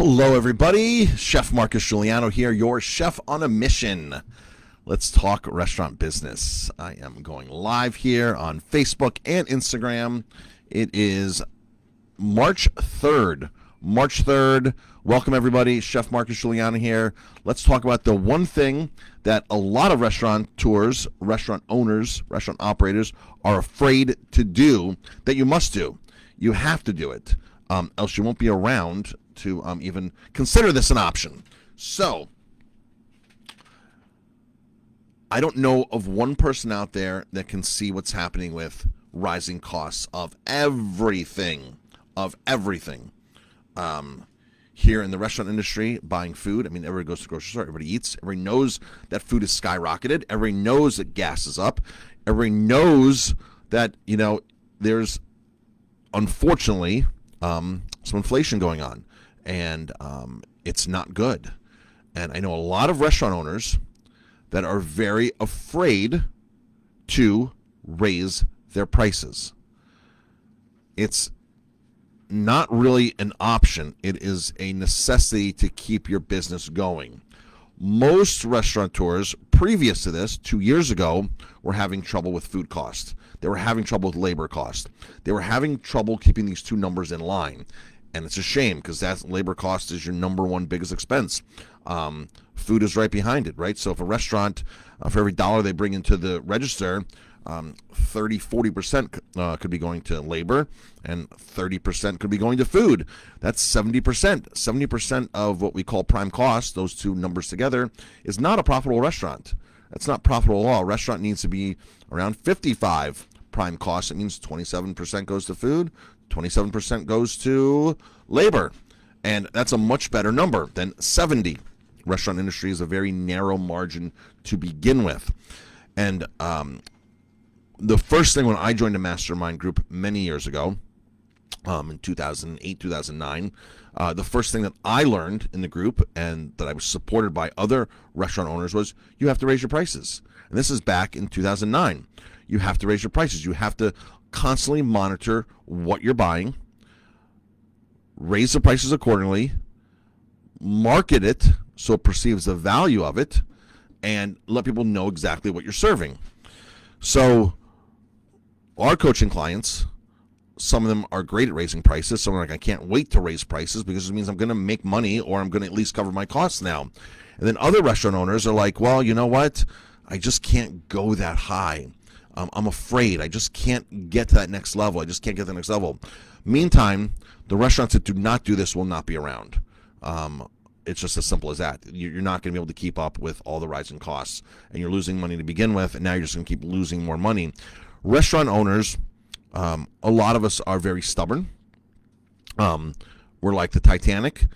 Hello, everybody. Chef Marcus Guiliano here, your chef on a mission. Let's talk restaurant business. I am going live here on Facebook and Instagram. It is March 3rd. March 3rd. Welcome, everybody. Chef Marcus Guiliano here. Let's talk about the one thing that a lot of restaurateurs, restaurant owners, restaurant operators are afraid to do that you must do. You have to do it, else you won't be around to even consider this an option. So, I don't know of one person out there that can see what's happening with rising costs of everything. Here in the restaurant industry, buying food, I mean, everybody goes to the grocery store, everybody eats, everybody knows that food is skyrocketed, everybody knows that gas is up, everybody knows that, there's unfortunately some inflation going on, and it's not good. And I know a lot of restaurant owners that are very afraid to raise their prices. It's not really an option. It is a necessity to keep your business going. Most restaurateurs previous to this, 2 years ago, were having trouble with food costs. They were having trouble with labor costs. They were having trouble keeping these two numbers in line. And it's a shame because that labor cost is your number one biggest expense. Food is right behind it, right? So if a restaurant, for every dollar they bring into the register, 30-40% could be going to labor and 30% could be going to food. That's 70%. 70% of what we call prime cost, those two numbers together, is not a profitable restaurant. That's not profitable at all. A restaurant needs to be around 55 prime cost. It means 27% goes to food, 27% goes to labor. And that's a much better number than 70. Restaurant industry is a very narrow margin to begin with. And the first thing when I joined a mastermind group many years ago, in 2008, 2009, the first thing that I learned in the group and that I was supported by other restaurant owners was you have to raise your prices. And this is back in 2009. You have to raise your prices. You have to constantly monitor what you're buying, raise the prices accordingly, market it so it perceives the value of it, and let people know exactly what you're serving. So our coaching clients, some of them are great at raising prices. Some are like, I can't wait to raise prices because it means I'm going to make money or I'm going to at least cover my costs now. And then other restaurant owners are like, well, you know what? I just can't go that high. I'm afraid. I just can't get to that next level. I just can't get to the next level. Meantime, the restaurants that do not do this will not be around. It's just as simple as that. You're not going to be able to keep up with all the rising costs, and you're losing money to begin with, and now you're just going to keep losing more money. Restaurant owners, a lot of us are very stubborn. We're like the Titanic.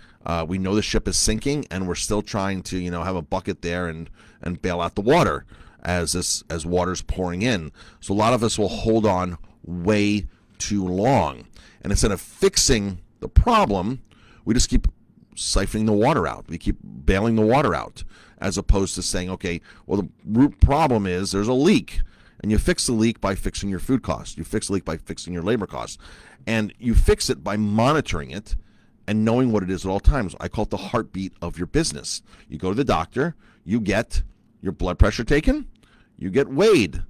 We know the ship is sinking, and we're still trying to, have a bucket there and bail out the water as water's pouring in. So a lot of us will hold on way too long, and instead of fixing the problem, we just keep siphoning the water out. We keep bailing the water out, as opposed to saying, okay, well, the root problem is there's a leak. And you fix the leak by fixing your food costs. You fix the leak by fixing your labor costs. And you fix it by monitoring it and knowing what it is at all times. I call it the heartbeat of your business. You go to the doctor, you get your blood pressure taken, you get weighed.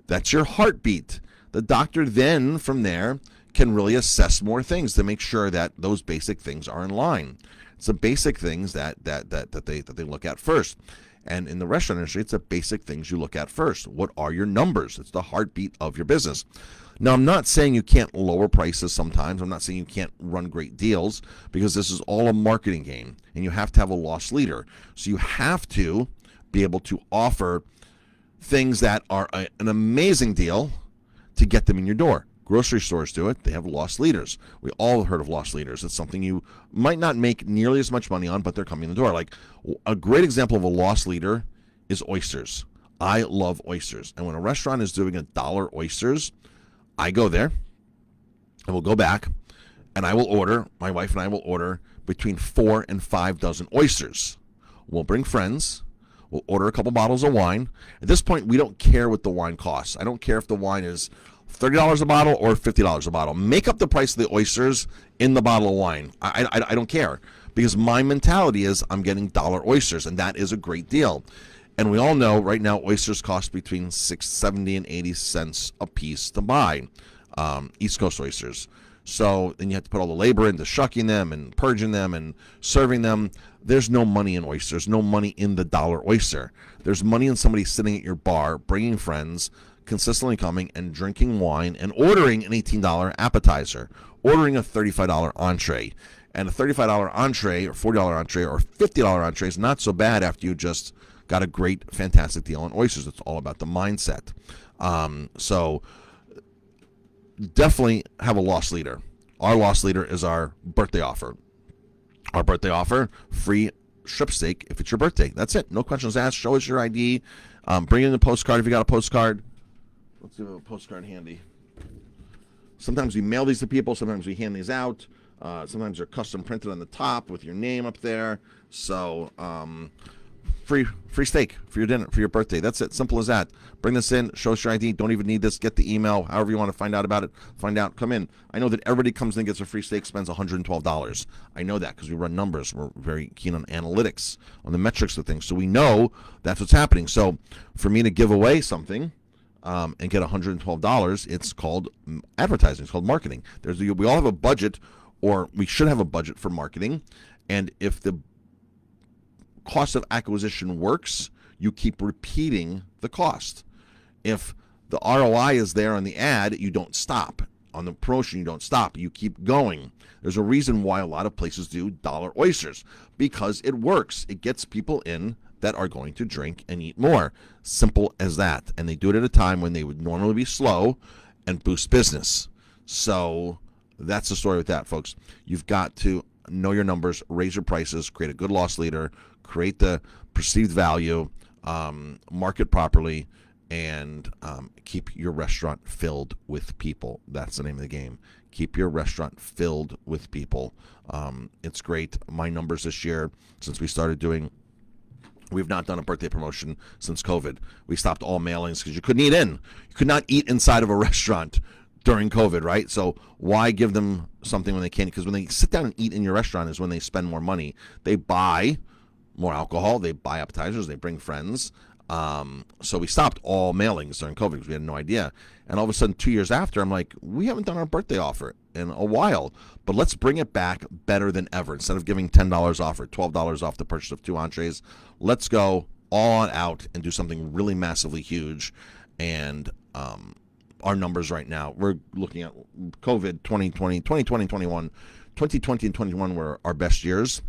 That's your heartbeat. The doctor then, from there, can really assess more things to make sure that those basic things are in line. It's the basic things that they look at first. And in the restaurant industry, it's the basic things you look at first. What are your numbers? It's the heartbeat of your business. Now, I'm not saying you can't lower prices sometimes. I'm not saying you can't run great deals, because this is all a marketing game, and you have to have a loss leader. So you have to be able to offer things that are an amazing deal to get them in your door. Grocery stores do it. They have loss leaders. We all have heard of loss leaders. It's something you might not make nearly as much money on, but they're coming in the door. Like, a great example of a loss leader is oysters. I love oysters. And when a restaurant is doing $1 oysters, I go there, and we'll go back, and I will order, my wife and I will order between 4 and 5 dozen oysters. We'll bring friends. We'll order a couple bottles of wine. At this point, we don't care what the wine costs. I don't care if the wine is $30 a bottle or $50 a bottle. Make up the price of the oysters in the bottle of wine. I don't care, because my mentality is I'm getting dollar oysters, and that is a great deal. And we all know right now oysters cost between 6.70 and 80 cents a piece to buy, East Coast oysters. So then you have to put all the labor into shucking them and purging them and serving them. There's no money in oysters, no money in the dollar oyster. There's money in somebody sitting at your bar, bringing friends, consistently coming and drinking wine and ordering an $18 appetizer, ordering a $35 entree. And a $35 entree or $40 entree or $50 entree is not so bad after you just got a great, fantastic deal on oysters. It's all about the mindset. So definitely have a loss leader. Our loss leader is our birthday offer. Our birthday offer, free strip steak if it's your birthday. That's it. No questions asked. Show us your ID. Bring in the postcard if you got a postcard. Let's do a postcard handy. Sometimes we mail these to people. Sometimes we hand these out. Sometimes they're custom printed on the top with your name up there. So free steak for your dinner, for your birthday. That's it. Simple as that. Bring this in. Show us your ID. Don't even need this. Get the email. However you want to find out about it. Find out. Come in. I know that everybody comes in and gets a free steak, spends $112. I know that because we run numbers. We're very keen on analytics, on the metrics of things. So we know that's what's happening. So for me to give away something and get $112, it's called advertising. It's called marketing. We all have a budget, or we should have a budget for marketing. And if the cost of acquisition works, you keep repeating the cost. If the ROI is there on the ad, you don't stop. On the promotion, you don't stop. You keep going. There's a reason why a lot of places do dollar oysters, because it works. It gets people in that are going to drink and eat more. Simple as that. And they do it at a time when they would normally be slow and boost business. So that's the story with that, folks. You've got to know your numbers, raise your prices, create a good loss leader, create the perceived value, market properly, and keep your restaurant filled with people. That's the name of the game. Keep your restaurant filled with people. It's great. My numbers this year, since we started doing, we've not done a birthday promotion since COVID. We stopped all mailings because you couldn't eat in. You could not eat inside of a restaurant during COVID, right? So why give them something when they can't? Because when they sit down and eat in your restaurant is when they spend more money. They buy more alcohol, they buy appetizers, they bring friends. So we stopped all mailings during COVID because we had no idea. And all of a sudden, 2 years after, I'm like, we haven't done our birthday offer in a while, but let's bring it back better than ever. Instead of giving $10 off or $12 off the purchase of 2 entrees, let's go all on out and do something really massively huge. And our numbers right now, we're looking at COVID 2020 and 21. 2020 and 21 were our best years.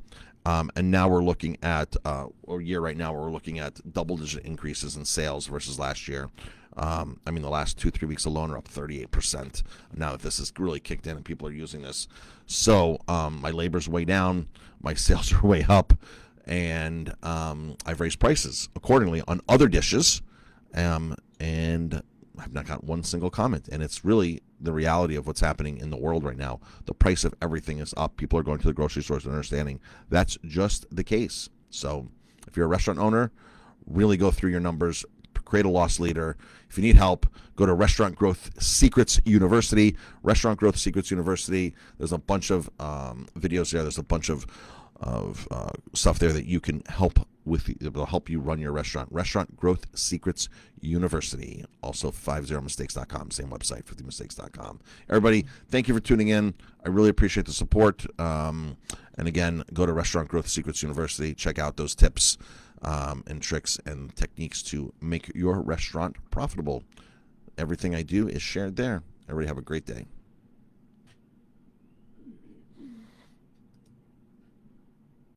And now we're looking at, a year right now, we're looking at double-digit increases in sales versus last year. I mean, the last 2-3 weeks alone are up 38% now that this has really kicked in and people are using this. So my labor's way down, my sales are way up, and I've raised prices accordingly on other dishes, and I've not got one single comment. And it's really the reality of what's happening in the world right now. The price of everything is up. People are going to the grocery stores and understanding that's just the case. So if you're a restaurant owner, really go through your numbers, create a loss leader. If you need help, go to Restaurant Growth Secrets University. Restaurant Growth Secrets University. There's a bunch of videos there. There's a bunch of stuff there that you can help with. It'll help you run your restaurant. Restaurant Growth Secrets University. Also 50mistakes.com. Same website, 50mistakes.com. Everybody, thank you for tuning in. I really appreciate the support. And again, go to Restaurant Growth Secrets University. Check out those tips and tricks and techniques to make your restaurant profitable. Everything I do is shared there. Everybody have a great day.